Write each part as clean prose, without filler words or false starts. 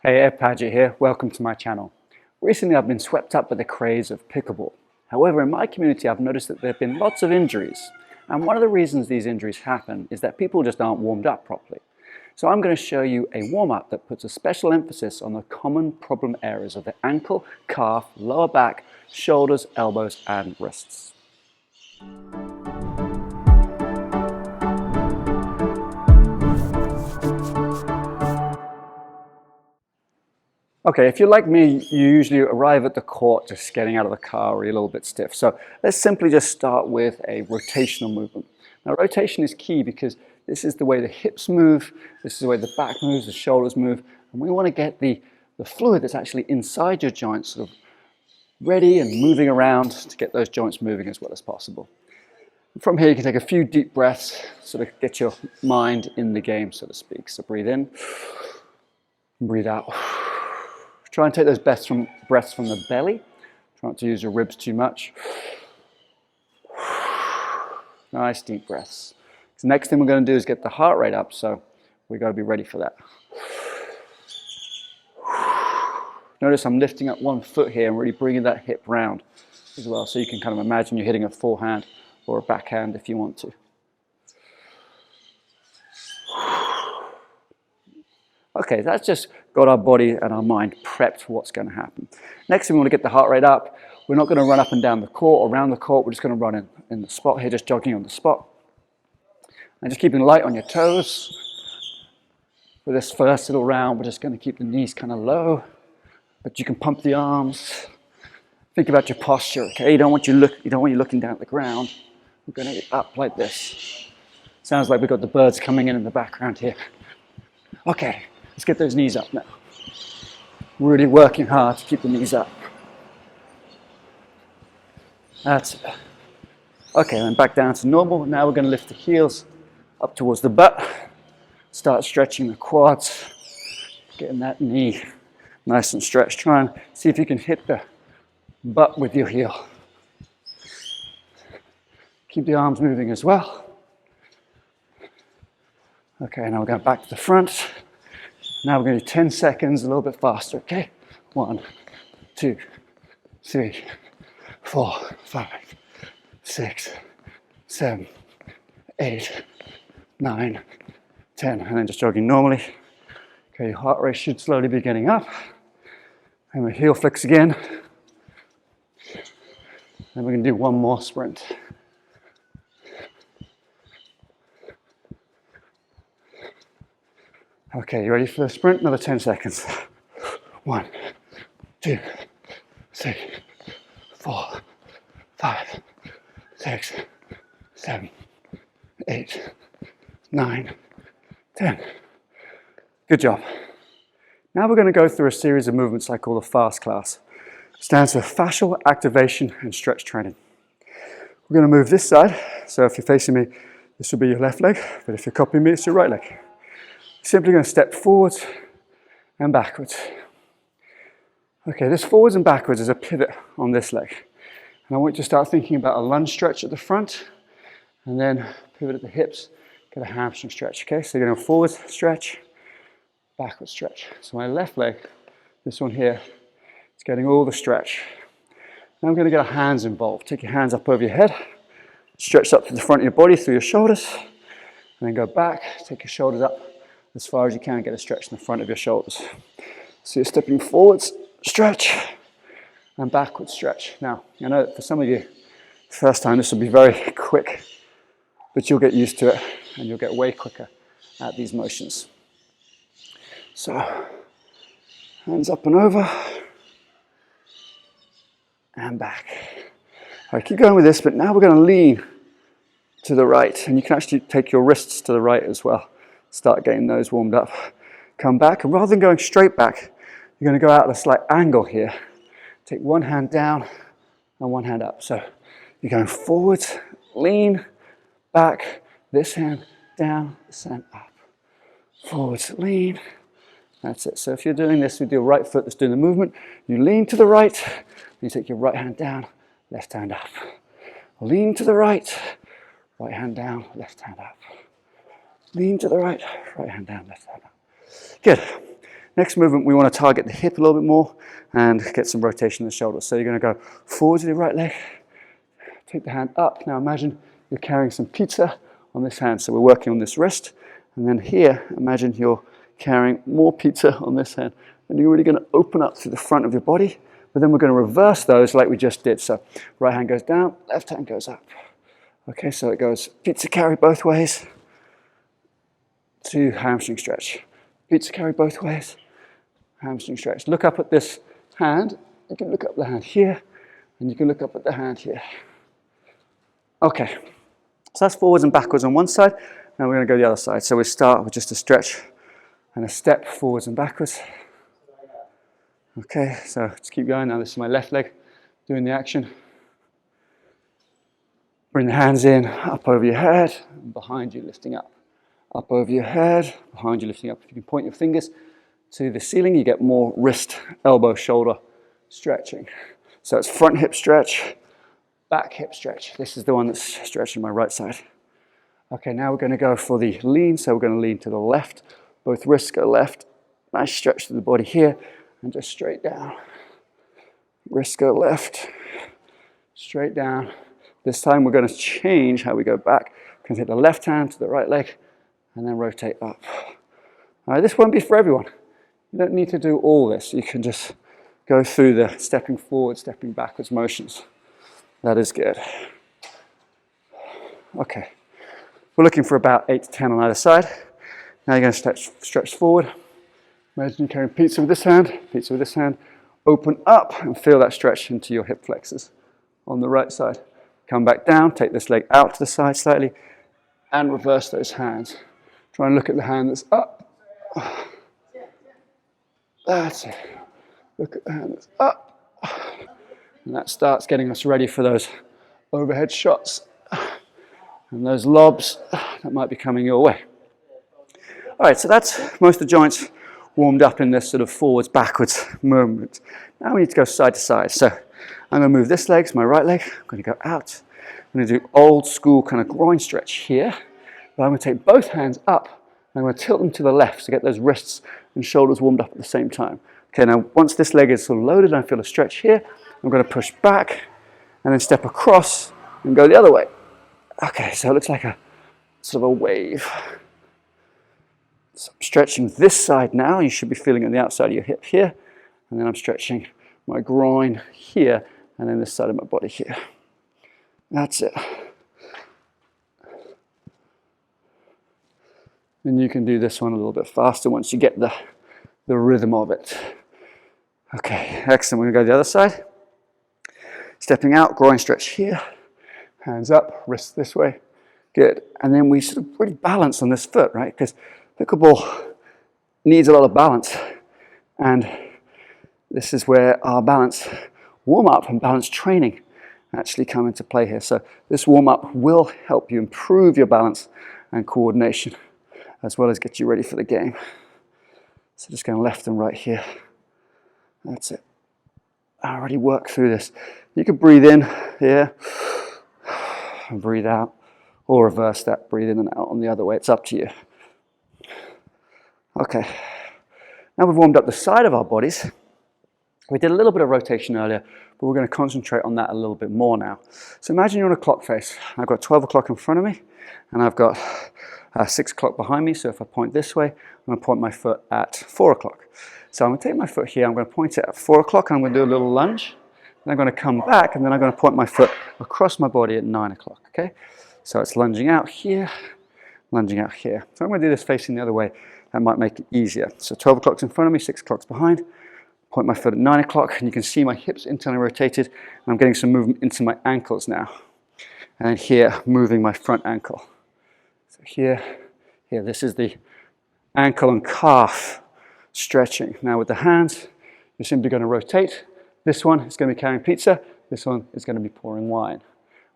Hey, Paget here. Welcome to my channel. Recently I've been swept up with the craze of pickleball. However, in my community I've noticed that there have been lots of injuries. And one of the reasons these injuries happen is that people just aren't warmed up properly. So I'm going to show you a warm-up that puts a special emphasis on the common problem areas of the ankle, calf, lower back, shoulders, elbows and wrists. Okay, if you're like me, you usually arrive at the court just getting out of the car or you're a little bit stiff. So let's simply just start with a rotational movement. Now rotation is key because this is the way the hips move, this is the way the back moves, the shoulders move, and we want to get the fluid that's actually inside your joints sort of ready and moving around to get those joints moving as well as possible. And from here you can take a few deep breaths, sort of get your mind in the game, so to speak. So breathe in, breathe out. Try and take those breaths from the belly. Try not to use your ribs too much. Nice deep breaths. The next thing we're going to do is get the heart rate up, so we've got to be ready for that. Notice I'm lifting up one foot here and really bringing that hip round as well, so you can kind of imagine you're hitting a forehand or a backhand if you want to. Okay, that's just got our body and our mind prepped for what's going to happen. Next thing, we want to get the heart rate up. We're not going to run up and down the court or around the court. We're just going to run in the spot here, just jogging on the spot. And just keeping light on your toes. For this first little round, we're just going to keep the knees kind of low, but you can pump the arms. Think about your posture, okay? You don't want you looking down at the ground. We're going to get up like this. Sounds like we've got the birds coming in the background here. Okay. Let's get those knees up now. Really working hard to keep the knees up. That's it. Okay, then back down to normal. Now we're going to lift the heels up towards the butt. Start stretching the quads. Getting that knee nice and stretched. Try and see if you can hit the butt with your heel. Keep the arms moving as well. Okay, now we're going back to the front. Now we're going to do 10 seconds, a little bit faster, okay? 1, 2, 3, 4, 5, 6, 7, 8, 9, 10. And then just jogging normally. Okay, your heart rate should slowly be getting up. And we heel flicks again. Then we're going to do one more sprint. Okay, you ready for the sprint? Another 10 seconds. 1, 2, 3, 4, 5, 6, 7, 8, 9, 10. Good job. Now we're going to go through a series of movements I call the FAST class. It stands for Fascial Activation and Stretch Training. We're going to move this side. So if you're facing me, this will be your left leg. But if you're copying me, it's your right leg. Simply going to step forwards and backwards. Okay, this forwards and backwards is a pivot on this leg. And I want you to start thinking about a lunge stretch at the front and then pivot at the hips, get a hamstring stretch, okay? So you're going to forwards stretch, backwards stretch. So my left leg, this one here, is getting all the stretch. Now I'm going to get our hands involved. Take your hands up over your head, stretch up to the front of your body through your shoulders, and then go back, take your shoulders up as far as you can, get a stretch in the front of your shoulders. So you're stepping forwards, stretch, and backwards stretch. Now, I know that for some of you, first time this will be very quick, but you'll get used to it and you'll get way quicker at these motions. So, hands up and over, and back. All right, keep going with this, but now we're going to lean to the right, and you can actually take your wrists to the right as well. Start getting those warmed up. Come back, and rather than going straight back, you're going to go out at a slight angle here. Take one hand down and one hand up. So you're going forwards, lean, back, this hand down, this hand up. Forwards, lean. That's it. So if you're doing this with your right foot that's doing the movement, you lean to the right, you take your right hand down, left hand up. Lean to the right, right hand down, left hand up. Lean to the right, right hand down, left hand up. Good. Next movement, we want to target the hip a little bit more and get some rotation in the shoulders. So you're going to go forwards with your right leg, take the hand up. Now imagine you're carrying some pizza on this hand. So we're working on this wrist. And then here, imagine you're carrying more pizza on this hand. And you're really going to open up through the front of your body. But then we're going to reverse those like we just did. So right hand goes down, left hand goes up. Okay, so it goes pizza carry both ways to hamstring stretch. Pizza carry both ways, hamstring stretch. Look up at this hand. You can look up the hand here, and you can look up at the hand here. Okay, so that's forwards and backwards on one side. Now we're going to go the other side. So we start with just a stretch and a step forwards and backwards. Okay, so just keep going. Now this is my left leg doing the action. Bring the hands in, up over your head, and behind you, lifting up. Up over your head, behind you, lifting up. If you can point your fingers to the ceiling, you get more wrist, elbow, shoulder stretching. So it's front hip stretch, back hip stretch. This is the one that's stretching my right side. Okay, now we're going to go for the lean. So we're going to lean to the left. Both wrists go left. Nice stretch to the body here. And just straight down. Wrists go left. Straight down. This time we're going to change how we go back. We're going to take the left hand to the right leg. And then rotate up. All right, this won't be for everyone. You don't need to do all this. You can just go through the stepping forward, stepping backwards motions. That is good. Okay. We're looking for about 8 to 10 on either side. Now you're going to stretch forward. Imagine you're carrying pizza with this hand, pizza with this hand. Open up and feel that stretch into your hip flexors on the right side. Come back down, take this leg out to the side slightly, and reverse those hands. Try and look at the hand that's up. That's it. Look at the hand that's up. And that starts getting us ready for those overhead shots and those lobs that might be coming your way. All right, so that's most of the joints warmed up in this sort of forwards, backwards movement. Now we need to go side to side. So I'm going to move this leg, it's my right leg. I'm going to go out. I'm going to do old school kind of groin stretch here. But I'm going to take both hands up and I'm going to tilt them to the left to get those wrists and shoulders warmed up at the same time. Okay, now once this leg is sort of loaded and I feel a stretch here, I'm going to push back and then step across and go the other way. Okay, so it looks like a sort of a wave. So I'm stretching this side now. You should be feeling it on the outside of your hip here. And then I'm stretching my groin here and then this side of my body here. That's it. And you can do this one a little bit faster once you get the rhythm of it. Okay, excellent. We're going to go to the other side. Stepping out, groin stretch here. Hands up, wrists this way. Good. And then we sort of really balance on this foot, right? Because pickleball needs a lot of balance. And this is where our balance warm-up and balance training actually come into play here. So this warm-up will help you improve your balance and coordination, as well as get you ready for the game. So just going left and right here. That's it. I already worked through this. You can breathe in here and breathe out, or reverse that, breathe in and out on the other way. It's up to you. Okay. Now we've warmed up the side of our bodies. We did a little bit of rotation earlier, but we're going to concentrate on that a little bit more now. So imagine you're on a clock face. I've got 12 o'clock in front of me, and I've got 6 o'clock behind me. So if I point this way, I'm going to point my foot at 4 o'clock. So I'm going to take my foot here, I'm going to point it at 4 o'clock, and I'm going to do a little lunge. And I'm going to come back, and then I'm going to point my foot across my body at 9 o'clock, okay? So it's lunging out here, lunging out here. So I'm going to do this facing the other way. That might make it easier. So 12 o'clock's in front of me, 6 o'clock's behind. Point my foot at 9 o'clock, and you can see my hips internally rotated, and I'm getting some movement into my ankles now. And then here, moving my front ankle. So here, this is the ankle and calf stretching. Now with the hands, you're simply going to rotate. This one is going to be carrying pizza. This one is going to be pouring wine.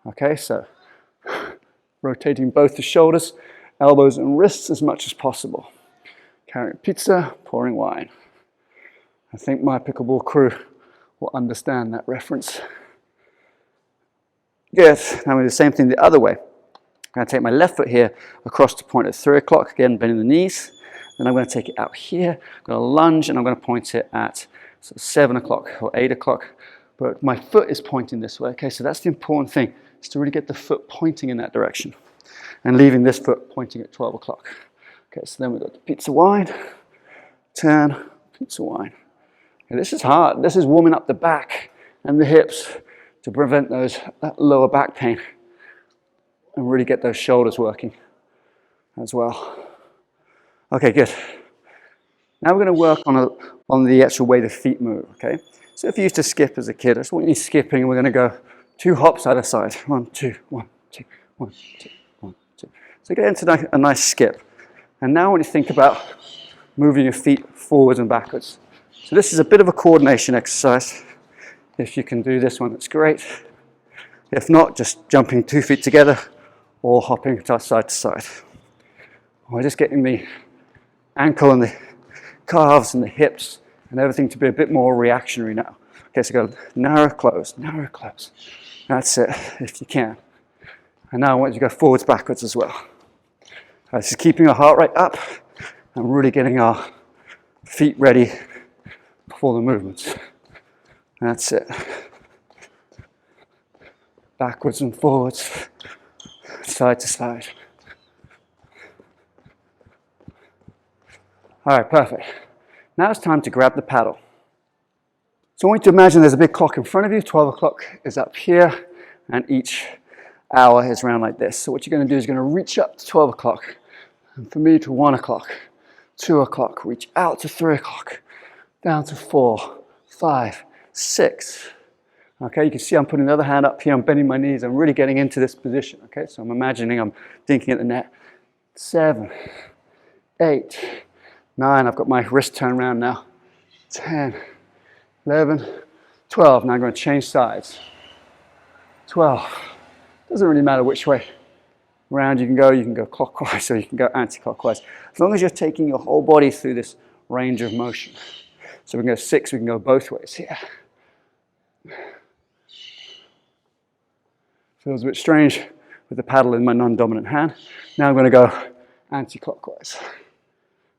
Okay, so rotating both the shoulders, elbows and wrists as much as possible. Carrying pizza, pouring wine. I think my pickleball crew will understand that reference. Good. Now we do the same thing the other way. I'm going to take my left foot here across to point at 3 o'clock, again bending the knees. Then I'm going to take it out here, I'm going to lunge, and I'm going to point it at 7 o'clock or 8 o'clock. But my foot is pointing this way, okay? So that's the important thing, is to really get the foot pointing in that direction and leaving this foot pointing at 12 o'clock. Okay, so then we've got the pizza wine, turn, pizza wine. Okay, this is hard. This is warming up the back and the hips to prevent that lower back pain and really get those shoulders working as well. Okay, good. Now we're going to work on the actual way the feet move, okay? So if you used to skip as a kid, I just want you skipping, and we're going to go 2 hops either side. 1, 2, 1, 2, 1, 2, 1, 2. So get into a nice skip. And now I want you to think about moving your feet forwards and backwards. So this is a bit of a coordination exercise. If you can do this one, that's great. If not, just jumping 2 feet together or hopping side to side. We're just getting the ankle and the calves and the hips and everything to be a bit more reactionary now. Okay, so go narrow, close, narrow, close. That's it, if you can. And now I want you to go forwards, backwards as well. This is keeping our heart rate up and really getting our feet ready for the movements. That's it. Backwards and forwards, side to side. All right, perfect. Now it's time to grab the paddle. So I want you to imagine there's a big clock in front of you. 12 o'clock is up here, and each hour is round like this. So what you're going to do is you're going to reach up to 12 o'clock, and for me to 1 o'clock, 2 o'clock, reach out to 3 o'clock, down to 4, 5, 6. Okay, you can see I'm putting the other hand up here, I'm bending my knees, I'm really getting into this position. Okay, so I'm imagining I'm dinking at the net. 7, 8, 9, I've got my wrist turned around now. 10, 11, 12. Now I'm going to change sides. 12. Doesn't really matter which way around you can go clockwise or you can go anti-clockwise. As long as you're taking your whole body through this range of motion. So we can go 6, we can go both ways here. Feels a bit strange with the paddle in my non-dominant hand. Now I'm going to go anti-clockwise.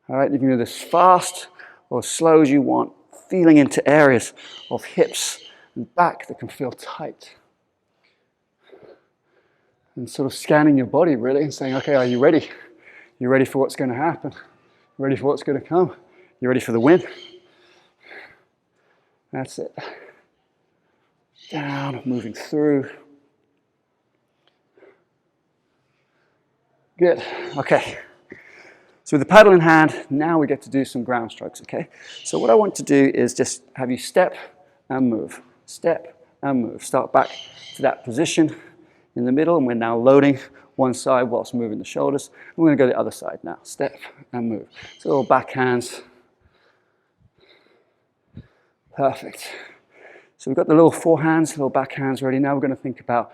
All right, you can do this fast or as slow as you want, feeling into areas of hips and back that can feel tight. And sort of scanning your body really and saying, okay, are you ready? You ready for what's going to happen? You ready for what's going to come? You ready for the win? That's it. Down, moving through. Good, okay. So with the paddle in hand, now we get to do some ground strokes, okay? So what I want to do is just have you step and move, step and move. Start back to that position in the middle, and we're now loading one side whilst moving the shoulders. We're going to go the other side now, step and move. So little back hands. Perfect. So we've got the little forehands, little back hands ready. Now we're going to think about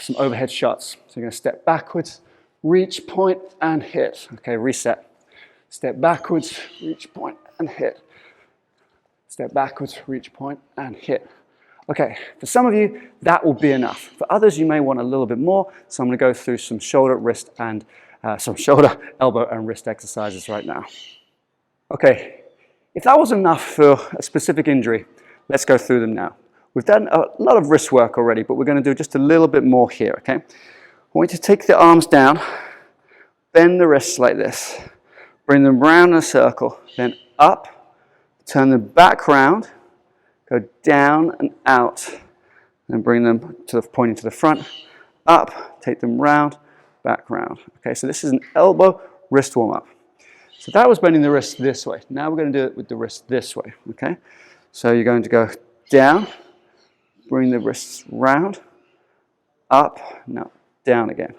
some overhead shots. So you're going to step backwards, reach, point, and hit. Okay, reset. Step backwards, reach, point, and hit. Step backwards, reach, point, and hit. Okay, for some of you, that will be enough. For others, you may want a little bit more. So I'm going to go through some shoulder, wrist, and some shoulder, elbow, and wrist exercises right now. Okay, if that was enough for a specific injury, let's go through them now. We've done a lot of wrist work already, but we're going to do just a little bit more here, okay? I want you to take the arms down, bend the wrists like this, bring them round in a circle, then up, turn them back round, go down and out, and bring them to the pointing to the front, up, take them round, back round. Okay, so this is an elbow wrist warm-up. So that was bending the wrist this way. Now we're going to do it with the wrist this way, okay? So you're going to go down, bring the wrists round, up, now down again.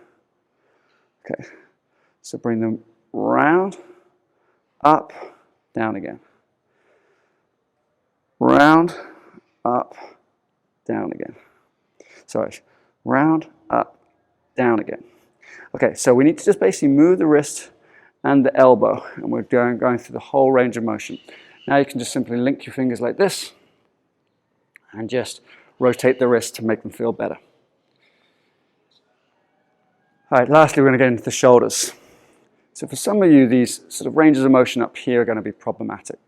Okay, so bring them round, up, down again. Round, up, down again. Sorry, round, up, down again. Okay, so we need to just basically move the wrist and the elbow, and we're going through the whole range of motion. Now you can just simply link your fingers like this and just rotate the wrist to make them feel better. All right, lastly, we're going to get into the shoulders. So for some of you, these sort of ranges of motion up here are going to be problematic.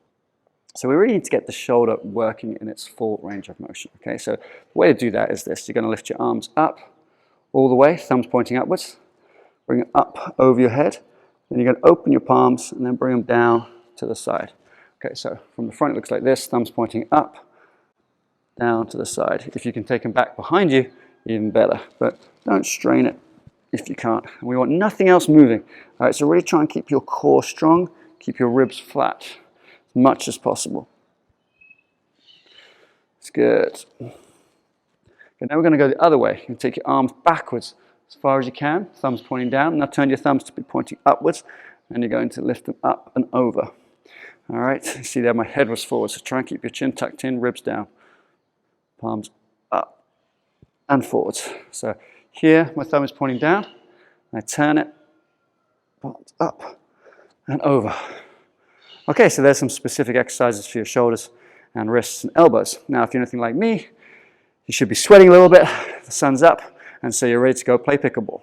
So we really need to get the shoulder working in its full range of motion. Okay, so the way to do that is this. You're going to lift your arms up all the way, thumbs pointing upwards. Bring it up over your head. Then you're going to open your palms and then bring them down to the side. Okay, so from the front it looks like this, thumbs pointing up, down to the side. If you can take them back behind you, even better. But don't strain it if you can't. And we want nothing else moving. All right, so really try and keep your core strong, keep your ribs flat as much as possible. It's good. Okay, now we're going to go the other way. You can take your arms backwards as far as you can, thumbs pointing down. Now turn your thumbs to be pointing upwards, and you're going to lift them up and over. All right, you see there my head was forward, so try and keep your chin tucked in, ribs down, palms up and forwards. So here my thumb is pointing down, I turn it, palms up and over. Okay, so there's some specific exercises for your shoulders and wrists and elbows. Now if you're anything like me, you should be sweating a little bit, the sun's up, and so you're ready to go play pickleball.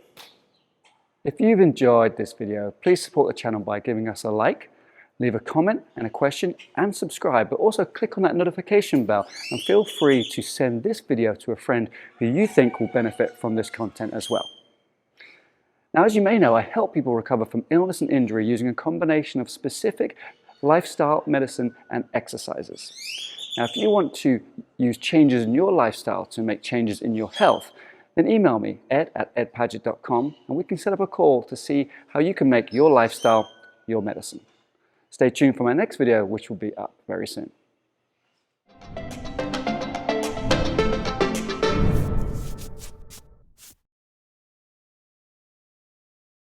If you've enjoyed this video, please support the channel by giving us a like, leave a comment and a question, and subscribe, but also click on that notification bell and feel free to send this video to a friend who you think will benefit from this content as well. Now, as you may know, I help people recover from illness and injury using a combination of specific lifestyle, medicine, and exercises. Now, if you want to use changes in your lifestyle to make changes in your health, then email me, ed@edpaget.com, and we can set up a call to see how you can make your lifestyle your medicine. Stay tuned for my next video, which will be up very soon.